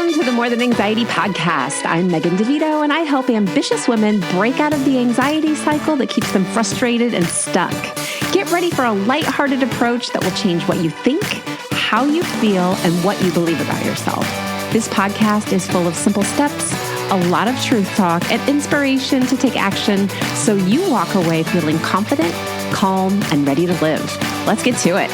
Welcome to the More Than Anxiety podcast. I'm Megan DeVito, and I help ambitious women break out of the anxiety cycle that keeps them frustrated and stuck. Get ready for a lighthearted approach that will change what you think, how you feel, and what you believe about yourself. This podcast is full of simple steps, a lot of truth talk, and inspiration to take action so you walk away feeling confident, calm, and ready to live. Let's get to it.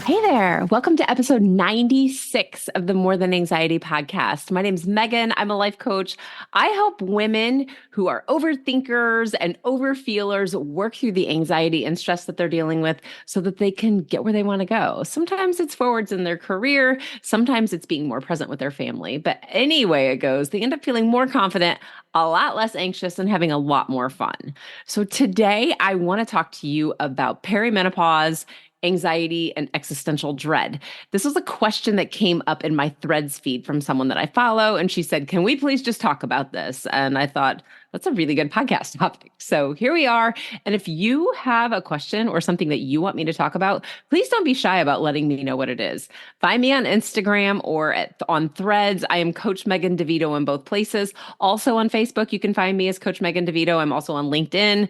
Hey there. Welcome to episode 96 of the More Than Anxiety podcast. My name's Megan. I'm a life coach. I help women who are overthinkers and overfeelers work through the anxiety and stress that they're dealing with so that they can get where they want to go. Sometimes it's forwards in their career. Sometimes it's being more present with their family. But anyway it goes, they end up feeling more confident, a lot less anxious, and having a lot more fun. So today I want to talk to you about perimenopause, anxiety, and existential dread. This was a question that came up in my Threads feed from someone that I follow, and she said, "Can we please just talk about this?" And I thought, that's a really good podcast topic. So here we are. And if you have a question or something that you want me to talk about, please don't be shy about letting me know what it is. Find me on Instagram or on Threads. I am Coach Megan DeVito in both places. Also on Facebook, you can find me as Coach Megan DeVito. I'm also on LinkedIn.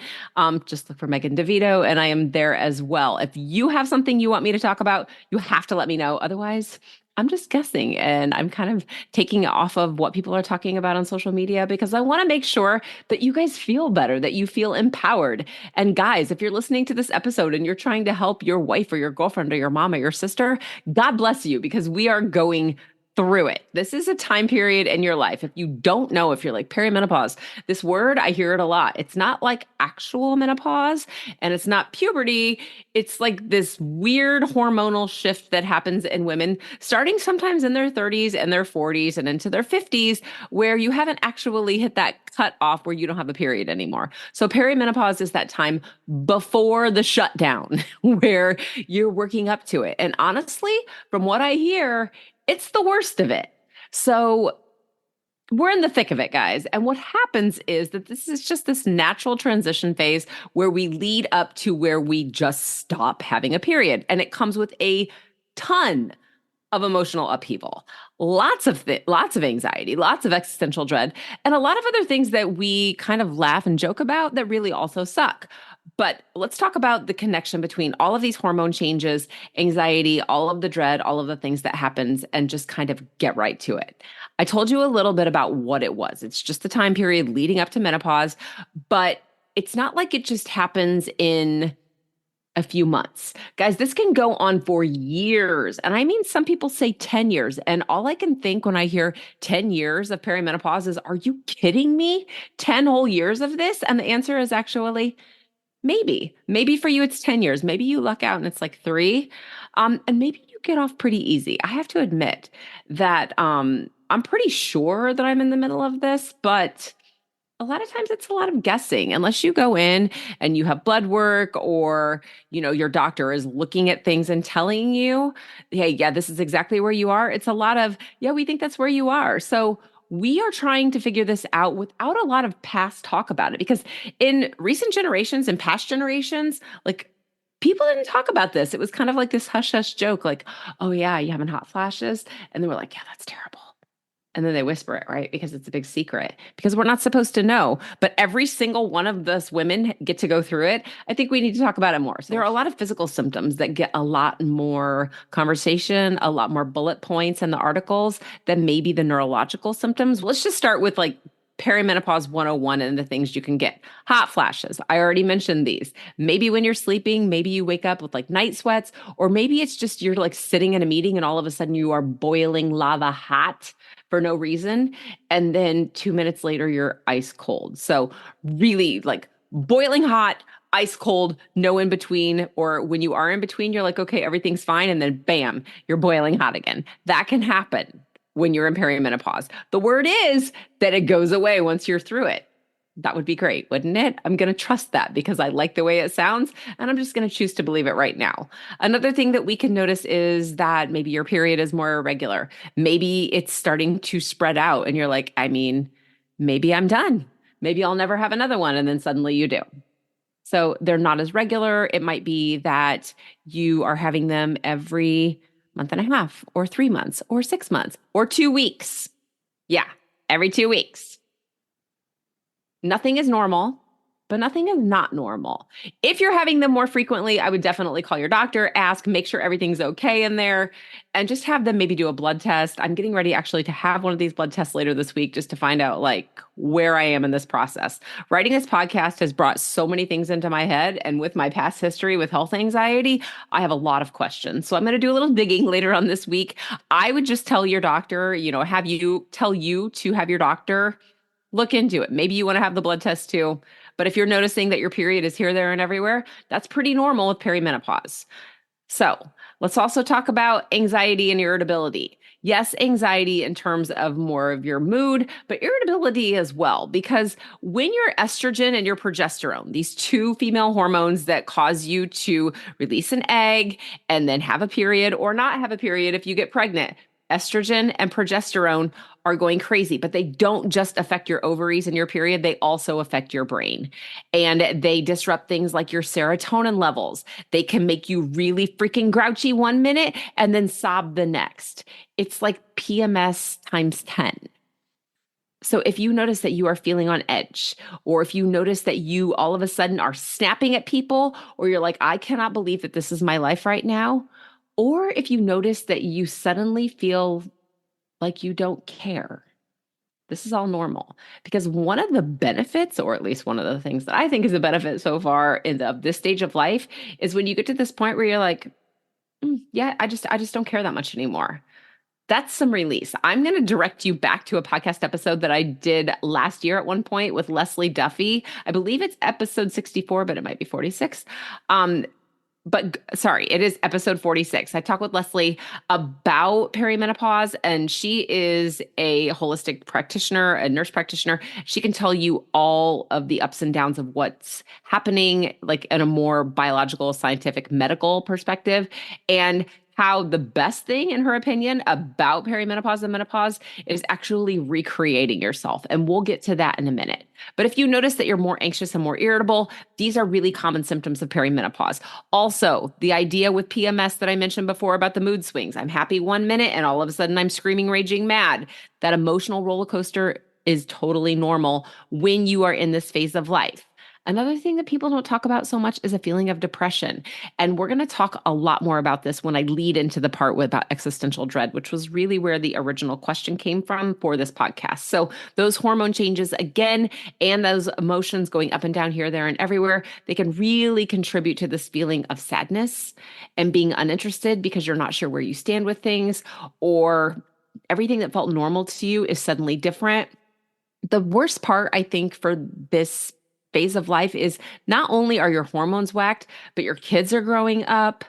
Just look for Megan DeVito, and I am there as well. If you have something you want me to talk about, you have to let me know. Otherwise, I'm just guessing, and I'm kind of taking it off of what people are talking about on social media because I want to make sure that you guys feel better, that you feel empowered. And guys, if you're listening to this episode and you're trying to help your wife or your girlfriend or your mom or your sister, God bless you, because we are going through it. This is a time period in your life. If you don't know, if you're like perimenopause, this word, I hear it a lot. It's not like actual menopause and it's not puberty. It's like this weird hormonal shift that happens in women starting sometimes in their 30s and their 40s and into their 50s, where you haven't actually hit that cut off where you don't have a period anymore. So perimenopause is that time before the shutdown where you're working up to it. And honestly, from what I hear, it's the worst of it. So we're in the thick of it, guys. And what happens is that this is just this natural transition phase where we lead up to where we just stop having a period. And it comes with a ton of emotional upheaval, lots of anxiety, lots of existential dread, and a lot of other things that we kind of laugh and joke about that really also suck. But let's talk about the connection between all of these hormone changes, anxiety, all of the dread, all of the things that happens, and just kind of get right to it. I told you a little bit about what it was. It's just the time period leading up to menopause, but it's not like it just happens in a few months. Guys, this can go on for years. And I mean, some people say 10 years. And all I can think when I hear 10 years of perimenopause is, are you kidding me? 10 whole years of this? And the answer is actually, maybe. Maybe for you, it's 10 years. Maybe you luck out and it's like 3. And maybe you get off pretty easy. I have to admit that I'm pretty sure that I'm in the middle of this, but a lot of times it's a lot of guessing unless you go in and you have blood work or, your doctor is looking at things and telling you, hey, yeah, this is exactly where you are. It's a lot of, yeah, we think that's where you are. So we are trying to figure this out without a lot of past talk about it, because in recent generations and past generations, like, people didn't talk about this. It was kind of like this hush hush joke, like, oh yeah, you having hot flashes? And then we're like, yeah, that's terrible. And then they whisper it, right? Because it's a big secret, because we're not supposed to know. But every single one of us women get to go through it. I think we need to talk about it more. So there are a lot of physical symptoms that get a lot more conversation, a lot more bullet points in the articles than maybe the neurological symptoms. Let's just start with like perimenopause 101 and the things you can get. Hot flashes. I already mentioned these. Maybe when you're sleeping, maybe you wake up with like night sweats, or maybe it's just you're like sitting in a meeting and all of a sudden you are boiling lava hot for no reason. And then 2 minutes later, you're ice cold. So really like boiling hot, ice cold, no in between. Or when you are in between, you're like, okay, everything's fine. And then bam, you're boiling hot again. That can happen when you're in perimenopause. The word is that it goes away once you're through it. That would be great, wouldn't it? I'm going to trust that because I like the way it sounds, and I'm just going to choose to believe it right now. Another thing that we can notice is that maybe your period is more irregular. Maybe it's starting to spread out and you're like, I mean, maybe I'm done. Maybe I'll never have another one. And then suddenly you do. So they're not as regular. It might be that you are having them every month and a half, or 3 months, or 6 months, or 2 weeks. Yeah, every 2 weeks. Nothing is normal, but nothing is not normal. If you're having them more frequently, I would definitely call your doctor, ask, make sure everything's okay in there, and just have them maybe do a blood test. I'm getting ready actually to have one of these blood tests later this week just to find out like where I am in this process. Writing this podcast has brought so many things into my head, and with my past history with health anxiety, I have a lot of questions. So I'm going to do a little digging later on this week. I would just tell your doctor, have you tell you to have your doctor look into it. Maybe you want to have the blood test too. But if you're noticing that your period is here, there, and everywhere, that's pretty normal with perimenopause. So let's also talk about anxiety and irritability. Yes, anxiety in terms of more of your mood, but irritability as well, because when your estrogen and your progesterone, these two female hormones that cause you to release an egg and then have a period or not have a period if you get pregnant, estrogen and progesterone are going crazy, but they don't just affect your ovaries and your period, they also affect your brain. And they disrupt things like your serotonin levels. They can make you really freaking grouchy 1 minute and then sob the next. It's like PMS times 10. So if you notice that you are feeling on edge, or if you notice that you all of a sudden are snapping at people, or you're like, I cannot believe that this is my life right now, or if you notice that you suddenly feel like you don't care, this is all normal. Because one of the benefits, or at least one of the things that I think is a benefit so far of this stage of life, is when you get to this point where you're like, yeah, I just don't care that much anymore. That's some release. I'm going to direct you back to a podcast episode that I did last year at one point with Leslie Duffy. I believe it's episode 64, but it might be 46. But sorry, it is episode 46. I talk with Leslie about perimenopause, and she is a holistic practitioner, a nurse practitioner. She can tell you all of the ups and downs of what's happening, like in a more biological, scientific, medical perspective, and how the best thing, in her opinion, about perimenopause and menopause is actually recreating yourself. And we'll get to that in a minute. But if you notice that you're more anxious and more irritable, these are really common symptoms of perimenopause. Also, the idea with PMS that I mentioned before about the mood swings. I'm happy 1 minute and all of a sudden I'm screaming, raging mad. That emotional roller coaster is totally normal when you are in this phase of life. Another thing that people don't talk about so much is a feeling of depression. And we're going to talk a lot more about this when I lead into the part about existential dread, which was really where the original question came from for this podcast. So those hormone changes again, and those emotions going up and down here, there, and everywhere, they can really contribute to this feeling of sadness and being uninterested because you're not sure where you stand with things, or everything that felt normal to you is suddenly different. The worst part, I think, for this phase of life is not only are your hormones whacked, but your kids are growing up,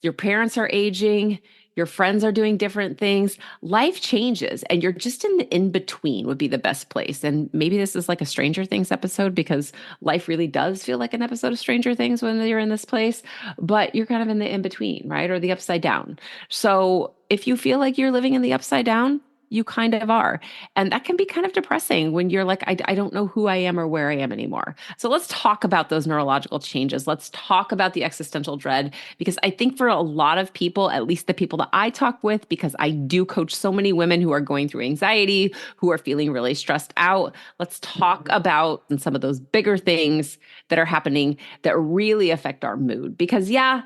your parents are aging, your friends are doing different things. Life changes, and you're just in the in-between would be the best place. And maybe this is like a Stranger Things episode, because life really does feel like an episode of Stranger Things when you're in this place, but you're kind of in the in-between, right? Or the upside down. So if you feel like you're living in the upside down, you kind of are. And that can be kind of depressing when you're like, I don't know who I am or where I am anymore. So let's talk about those neurological changes. Let's talk about the existential dread, because I think for a lot of people, at least the people that I talk with, because I do coach so many women who are going through anxiety, who are feeling really stressed out, let's talk about some of those bigger things that are happening that really affect our mood. Because yeah,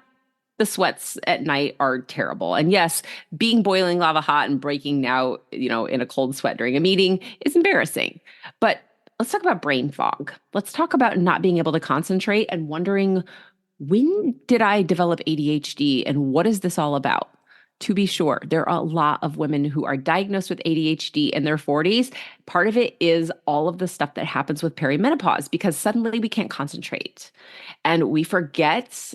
the sweats at night are terrible. And yes, being boiling lava hot and breaking out, in a cold sweat during a meeting is embarrassing. But let's talk about brain fog. Let's talk about not being able to concentrate and wondering, when did I develop ADHD and what is this all about? To be sure, there are a lot of women who are diagnosed with ADHD in their 40s. Part of it is all of the stuff that happens with perimenopause, because suddenly we can't concentrate and we forget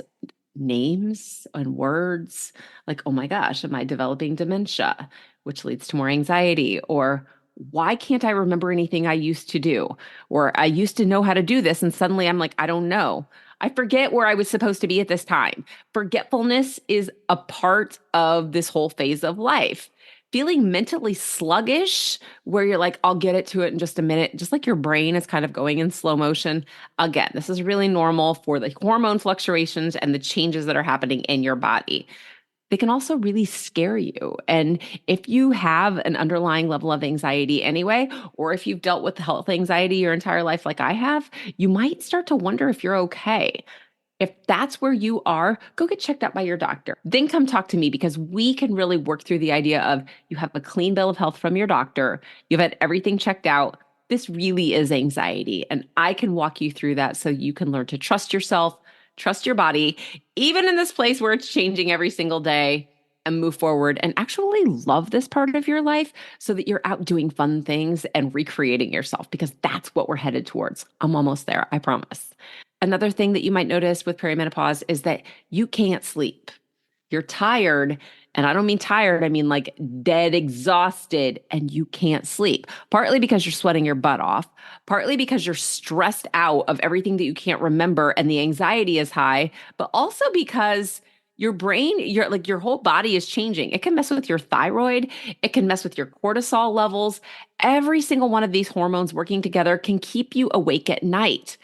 names and words, like, oh my gosh, am I developing dementia, which leads to more anxiety? Or why can't I remember anything I used to do? Or I used to know how to do this, and suddenly I'm like, I don't know. I forget where I was supposed to be at this time. Forgetfulness is a part of this whole phase of life. Feeling mentally sluggish, where you're like, I'll get it to it in just a minute, just like your brain is kind of going in slow motion. Again, this is really normal for the hormone fluctuations and the changes that are happening in your body. they can also really scare you. And if you have an underlying level of anxiety anyway, or if you've dealt with health anxiety your entire life like I have, you might start to wonder if you're okay. If that's where you are, go get checked out by your doctor. Then come talk to me because we can really work through the idea of you have a clean bill of health from your doctor, you've had everything checked out. This really is anxiety. And I can walk you through that so you can learn to trust yourself, trust your body, even in this place where it's changing every single day, and move forward and actually love this part of your life so that you're out doing fun things and recreating yourself because that's what we're headed towards. I'm almost there, I promise. Another thing that you might notice with perimenopause is that you can't sleep. You're tired, and I don't mean tired, I mean like dead exhausted, and you can't sleep. Partly because you're sweating your butt off, partly because you're stressed out of everything that you can't remember and the anxiety is high, but also because your brain, your whole body is changing. It can mess with your thyroid, it can mess with your cortisol levels. Every single one of these hormones working together can keep you awake at night.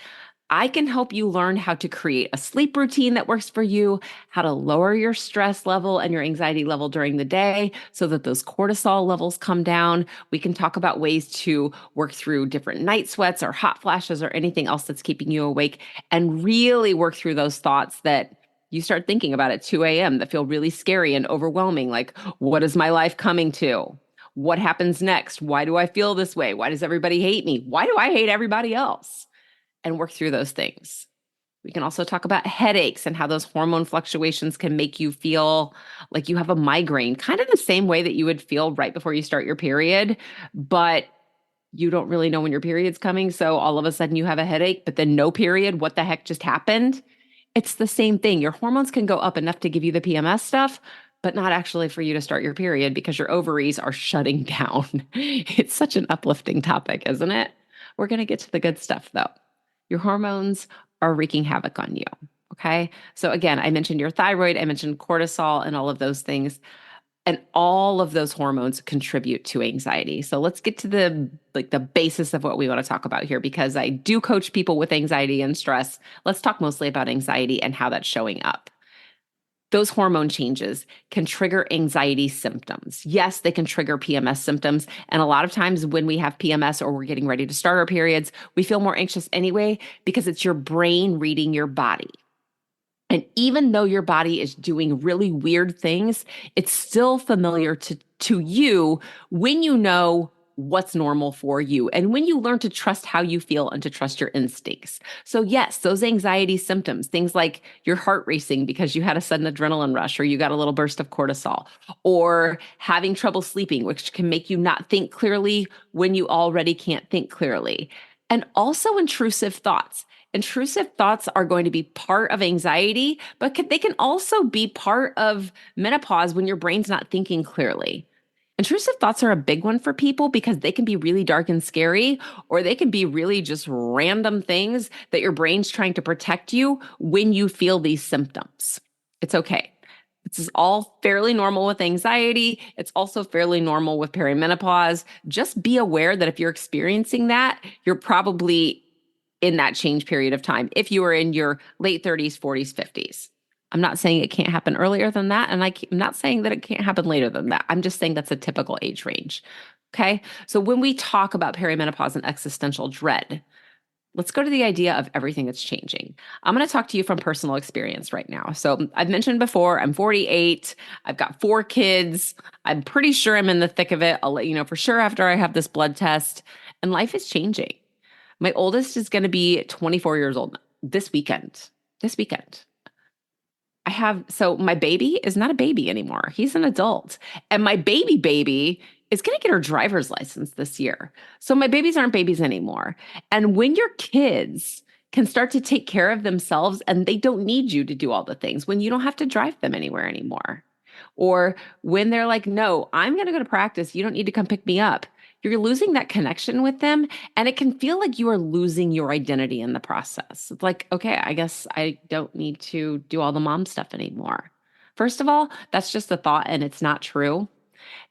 I can help you learn how to create a sleep routine that works for you, how to lower your stress level and your anxiety level during the day so that those cortisol levels come down. We can talk about ways to work through different night sweats or hot flashes or anything else that's keeping you awake and really work through those thoughts that you start thinking about at 2 a.m. that feel really scary and overwhelming. Like, what is my life coming to? What happens next? Why do I feel this way? Why does everybody hate me? Why do I hate everybody else? And work through those things. We can also talk about headaches and how those hormone fluctuations can make you feel like you have a migraine, kind of the same way that you would feel right before you start your period, but you don't really know when your period's coming. So all of a sudden you have a headache, but then no period. What the heck just happened? It's the same thing. Your hormones can go up enough to give you the PMS stuff, but not actually for you to start your period because your ovaries are shutting down. It's such an uplifting topic, isn't it? We're going to get to the good stuff though. Your hormones are wreaking havoc on you. Okay. So again, I mentioned your thyroid, I mentioned cortisol and all of those things. And all of those hormones contribute to anxiety. So let's get to the basis of what we want to talk about here because I do coach people with anxiety and stress. Let's talk mostly about anxiety and how that's showing up. Those hormone changes can trigger anxiety symptoms. Yes, they can trigger PMS symptoms. And a lot of times when we have PMS or we're getting ready to start our periods, we feel more anxious anyway because it's your brain reading your body. And even though your body is doing really weird things, it's still familiar to you when you know what's normal for you and when you learn to trust how you feel and to trust your instincts. So yes, those anxiety symptoms, things like your heart racing because you had a sudden adrenaline rush or you got a little burst of cortisol, or having trouble sleeping, which can make you not think clearly when you already can't think clearly. And also intrusive thoughts. Intrusive thoughts are going to be part of anxiety, but they can also be part of menopause when your brain's not thinking clearly. Intrusive thoughts are a big one for people because they can be really dark and scary, or they can be really just random things that your brain's trying to protect you when you feel these symptoms. It's okay. This is all fairly normal with anxiety. It's also fairly normal with perimenopause. Just be aware that if you're experiencing that, you're probably in that change period of time. If you are in your late 30s, 40s, 50s. I'm not saying it can't happen earlier than that. And I'm not saying that it can't happen later than that. I'm just saying that's a typical age range. Okay. So when we talk about perimenopause and existential dread, let's go to the idea of everything that's changing. I'm going to talk to you from personal experience right now. So I've mentioned before, I'm 48. I've got 4 kids. I'm pretty sure I'm in the thick of it. I'll let you know for sure after I have this blood test. And life is changing. My oldest is going to be 24 years old this weekend. This weekend. So my baby is not a baby anymore. He's an adult. And my baby is going to get her driver's license this year. So my babies aren't babies anymore. And when your kids can start to take care of themselves and they don't need you to do all the things, when you don't have to drive them anywhere anymore, or when they're like, no, I'm going to go to practice. You don't need to come pick me up. You're losing that connection with them. And it can feel like you are losing your identity in the process. It's like, okay, I guess I don't need to do all the mom stuff anymore. First of all, that's just a thought and it's not true.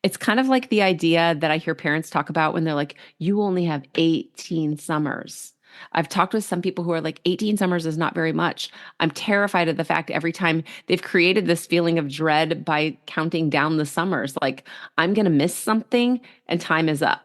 It's kind of like the idea that I hear parents talk about when they're like, you only have 18 summers. I've talked with some people who are like, 18 summers is not very much. I'm terrified of the fact every time they've created this feeling of dread by counting down the summers, like, I'm going to miss something and time is up.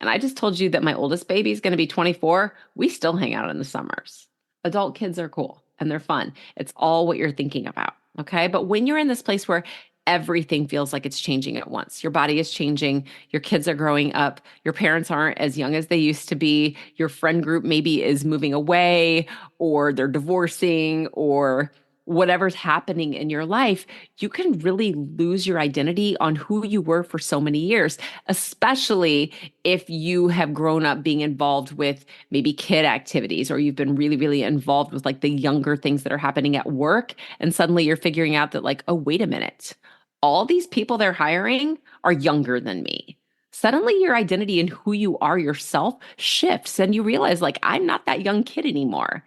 And I just told you that my oldest baby is going to be 24. We still hang out in the summers. Adult kids are cool and they're fun. It's all what you're thinking about. Okay. But when you're in this place where everything feels like it's changing at once, your body is changing, your kids are growing up, your parents aren't as young as they used to be, your friend group maybe is moving away, or they're divorcing, or whatever's happening in your life, you can really lose your identity on who you were for so many years, especially if you have grown up being involved with maybe kid activities, or you've been really, really involved with like the younger things that are happening at work. And suddenly you're figuring out that, like, oh, wait a minute, all these people they're hiring are younger than me. Suddenly your identity and who you are yourself shifts and you realize, like, I'm not that young kid anymore.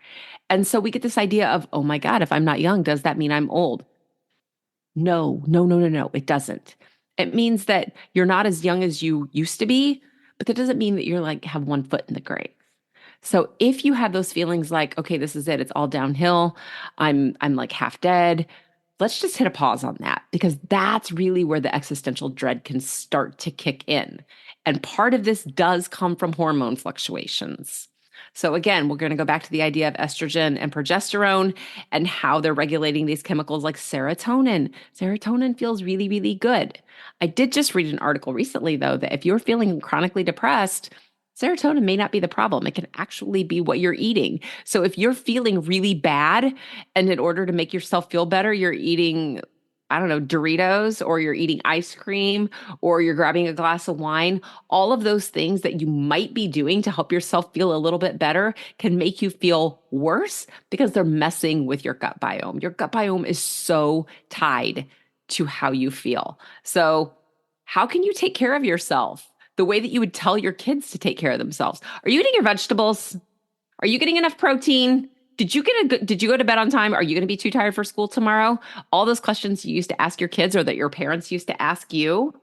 And so we get this idea of, oh my God, if I'm not young, does that mean I'm old? No, no, no, no, no, it doesn't. It means that you're not as young as you used to be, but that doesn't mean that you're like have one foot in the grave. So if you have those feelings like, okay, this is it, it's all downhill, I'm like half dead, let's just hit a pause on that, because that's really where the existential dread can start to kick in. And part of this does come from hormone fluctuations. So again, we're going to go back to the idea of estrogen and progesterone and how they're regulating these chemicals like serotonin. Serotonin feels really, really good. I did just read an article recently, though, that if you're feeling chronically depressed, serotonin may not be the problem. It can actually be what you're eating. So if you're feeling really bad, and in order to make yourself feel better, you're eating, I don't know, Doritos, or you're eating ice cream, or you're grabbing a glass of wine, all of those things that you might be doing to help yourself feel a little bit better can make you feel worse because they're messing with your gut biome. Your gut biome is so tied to how you feel. So how can you take care of yourself the way that you would tell your kids to take care of themselves? Are you eating your vegetables? Are you getting enough protein? Did you go to bed on time? Are you going to be too tired for school tomorrow? All those questions you used to ask your kids, or that your parents used to ask you,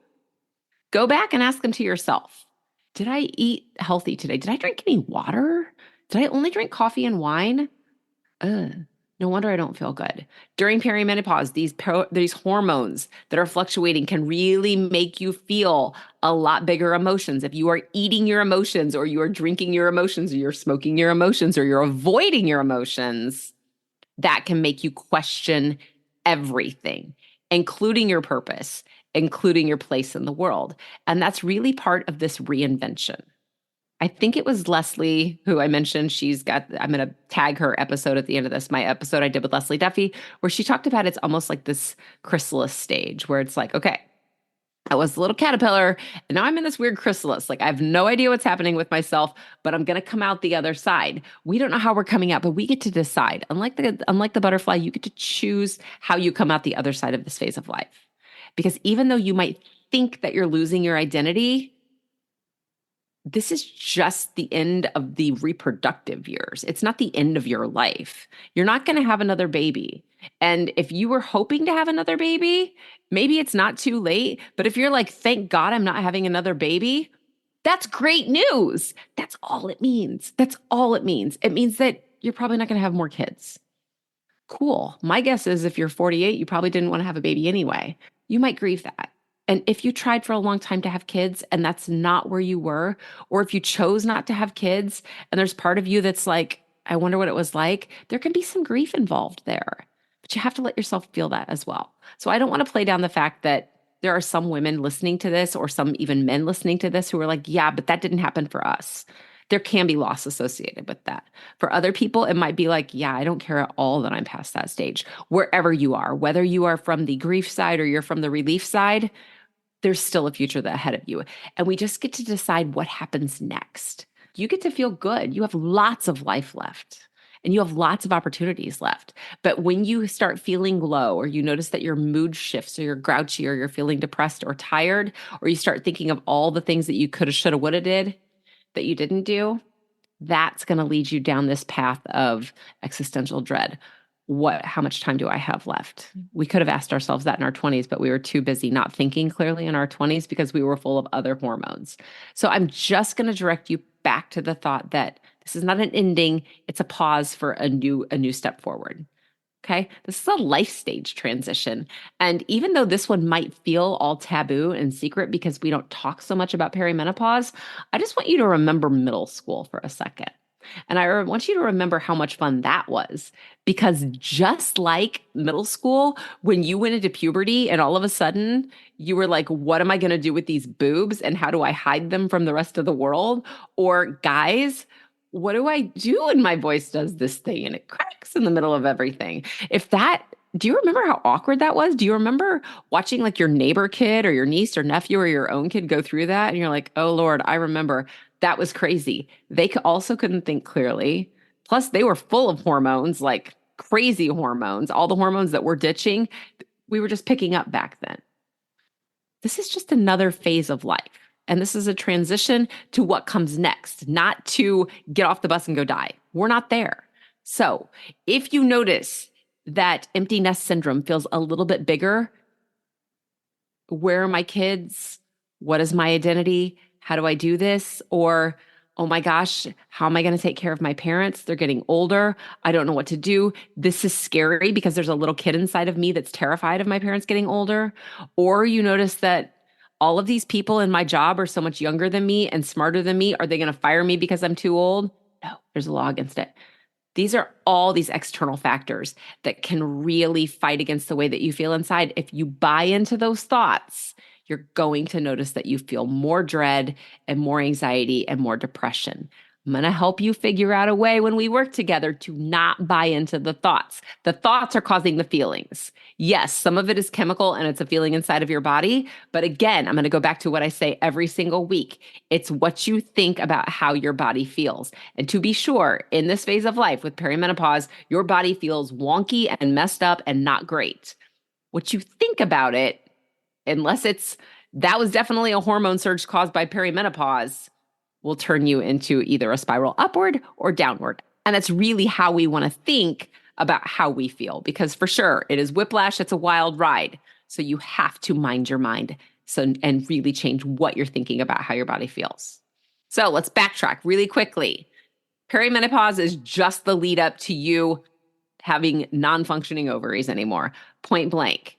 go back and ask them to yourself. Did I eat healthy today? Did I drink any water? Did I only drink coffee and wine? Ugh, no wonder I don't feel good. During perimenopause, these hormones that are fluctuating can really make you feel a lot bigger emotions. If you are eating your emotions, or you are drinking your emotions, or you're smoking your emotions, or you're avoiding your emotions, that can make you question everything, including your purpose, including your place in the world. And that's really part of this reinvention. I think it was Leslie who I mentioned. I'm going to tag her episode at the end of this, my episode I did with Leslie Duffy, where she talked about it's almost like this chrysalis stage where it's like, okay, I was a little caterpillar and now I'm in this weird chrysalis. Like, I have no idea what's happening with myself, but I'm going to come out the other side. We don't know how we're coming out, but we get to decide. Unlike the butterfly, you get to choose how you come out the other side of this phase of life. Because even though you might think that you're losing your identity, this is just the end of the reproductive years. It's not the end of your life. You're not going to have another baby. And if you were hoping to have another baby, maybe it's not too late. But if you're like, thank God I'm not having another baby, that's great news. That's all it means. That's all it means. It means that you're probably not going to have more kids. Cool. My guess is if you're 48, you probably didn't want to have a baby anyway. You might grieve that. And if you tried for a long time to have kids and that's not where you were, or if you chose not to have kids and there's part of you that's like, I wonder what it was like, there can be some grief involved there. But you have to let yourself feel that as well. So I don't want to play down the fact that there are some women listening to this, or some even men listening to this, who are like, yeah, but that didn't happen for us. There can be loss associated with that. For other people, it might be like, yeah, I don't care at all that I'm past that stage. Wherever you are, whether you are from the grief side or you're from the relief side, there's still a future ahead of you. And we just get to decide what happens next. You get to feel good. You have lots of life left and you have lots of opportunities left. But when you start feeling low, or you notice that your mood shifts, or you're grouchy, or you're feeling depressed or tired, or you start thinking of all the things that you coulda, shoulda, woulda did that you didn't do, that's going to lead you down this path of existential dread. How much time do I have left? We could have asked ourselves that in our 20s, but we were too busy not thinking clearly in our 20s because we were full of other hormones. So I'm just going to direct you back to the thought that This is not an ending. It's a pause for a new step forward. Okay. This is a life stage transition. And even though this one might feel all taboo and secret because we don't talk so much about perimenopause, I just want you to remember middle school for a second. And I want you to remember how much fun that was. Because just like middle school, when you went into puberty and all of a sudden you were like, what am I going to do with these boobs? And how do I hide them from the rest of the world? Or guys, what do I do when my voice does this thing and it cracks in the middle of everything? If that, do you remember how awkward that was? Do you remember watching like your neighbor kid or your niece or nephew or your own kid go through that? And you're like, oh Lord, I remember that was crazy. They also couldn't think clearly. Plus, they were full of hormones, like crazy hormones, all the hormones that we're ditching. We were just picking up back then. This is just another phase of life. And this is a transition to what comes next, not to get off the bus and go die. We're not there. So if you notice that empty nest syndrome feels a little bit bigger, where are my kids? What is my identity? How do I do this? Or, oh my gosh, how am I going to take care of my parents? They're getting older. I don't know what to do. This is scary because there's a little kid inside of me that's terrified of my parents getting older. Or you notice that all of these people in my job are so much younger than me and smarter than me. Are they going to fire me because I'm too old? No, there's a law against it. These are all these external factors that can really fight against the way that you feel inside. If you buy into those thoughts, you're going to notice that you feel more dread and more anxiety and more depression. I'm going to help you figure out a way when we work together to not buy into the thoughts. The thoughts are causing the feelings. Yes, some of it is chemical and it's a feeling inside of your body. But again, I'm going to go back to what I say every single week. It's what you think about how your body feels. And to be sure, in this phase of life with perimenopause, your body feels wonky and messed up and not great. What you think about it, unless that was definitely a hormone surge caused by perimenopause, will turn you into either a spiral upward or downward. And that's really how we want to think about how we feel, because for sure it is whiplash. It's a wild ride. So you have to mind your mind and really change what you're thinking about how your body feels. So let's backtrack really quickly. Perimenopause is just the lead up to you having non-functioning ovaries anymore, point blank.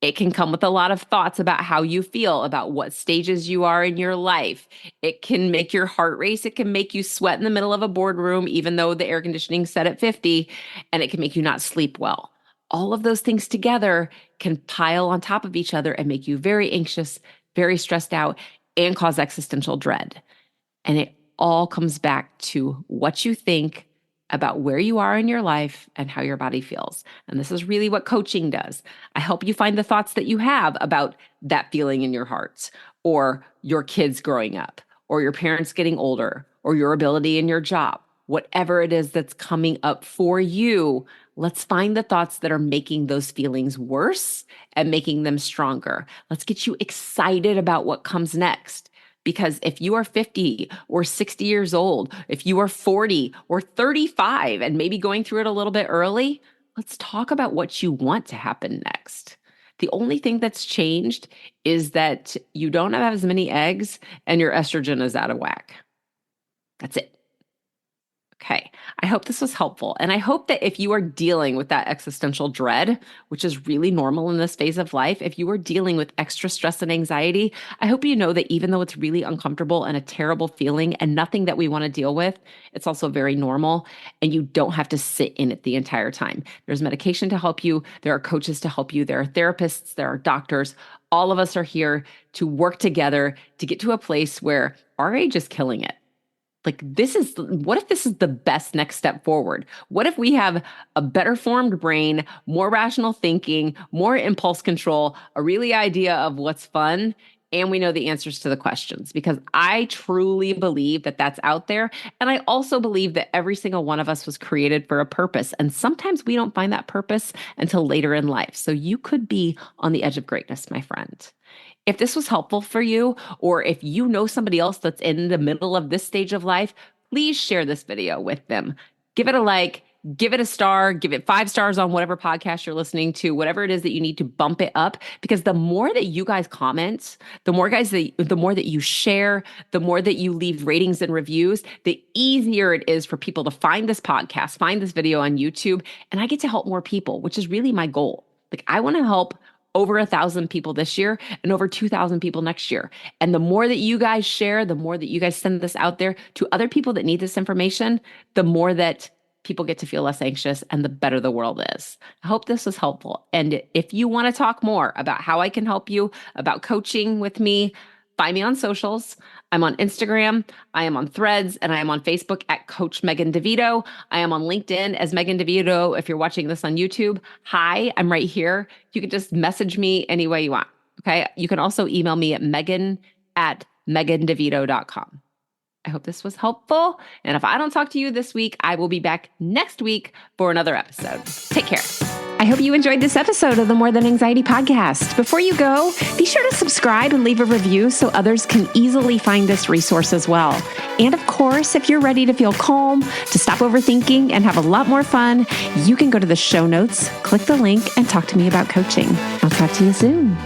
It can come with a lot of thoughts about how you feel, about what stages you are in your life. It can make your heart race. It can make you sweat in the middle of a boardroom, even though the air conditioning's set at 50, and it can make you not sleep well. All of those things together can pile on top of each other and make you very anxious, very stressed out, and cause existential dread. And it all comes back to what you think about where you are in your life and how your body feels. And this is really what coaching does. I help you find the thoughts that you have about that feeling in your heart, or your kids growing up, or your parents getting older, or your ability in your job. Whatever it is that's coming up for you, let's find the thoughts that are making those feelings worse and making them stronger. Let's get you excited about what comes next. Because if you are 50 or 60 years old, if you are 40 or 35 and maybe going through it a little bit early, let's talk about what you want to happen next. The only thing that's changed is that you don't have as many eggs and your estrogen is out of whack. That's it. Okay, I hope this was helpful. And I hope that if you are dealing with that existential dread, which is really normal in this phase of life, if you are dealing with extra stress and anxiety, I hope you know that even though it's really uncomfortable and a terrible feeling and nothing that we want to deal with, it's also very normal, and you don't have to sit in it the entire time. There's medication to help you. There are coaches to help you. There are therapists. There are doctors. All of us are here to work together to get to a place where our age is killing it. Like, what if this is the best next step forward? What if we have a better formed brain, more rational thinking, more impulse control, a really idea of what's fun, and we know the answers to the questions? Because I truly believe that that's out there. And I also believe that every single one of us was created for a purpose. And sometimes we don't find that purpose until later in life. So you could be on the edge of greatness, my friend. If this was helpful for you, or if you know somebody else that's in the middle of this stage of life, please share this video with them. Give it a like, give it a star, give it 5 stars on whatever podcast you're listening to, whatever it is that you need to bump it up. Because the more that you guys comment, the more that you share, the more that you leave ratings and reviews, the easier it is for people to find this podcast, find this video on YouTube, and I get to help more people, which is really my goal. Like, I want to help over 1,000 people this year and over 2,000 people next year. And the more that you guys share, the more that you guys send this out there to other people that need this information, the more that people get to feel less anxious and the better the world is. I hope this was helpful. And if you want to talk more about how I can help you, about coaching with me, find me on socials. I'm on Instagram, I am on Threads, and I am on Facebook at Coach Megan DeVito. I am on LinkedIn as Megan DeVito. If you're watching this on YouTube, hi, I'm right here. You can just message me any way you want, okay? You can also email me at megan@megandevito.com. I hope this was helpful. And if I don't talk to you this week, I will be back next week for another episode. Take care. I hope you enjoyed this episode of the More Than Anxiety podcast. Before you go, be sure to subscribe and leave a review so others can easily find this resource as well. And of course, if you're ready to feel calm, to stop overthinking and have a lot more fun, you can go to the show notes, click the link, and talk to me about coaching. I'll talk to you soon.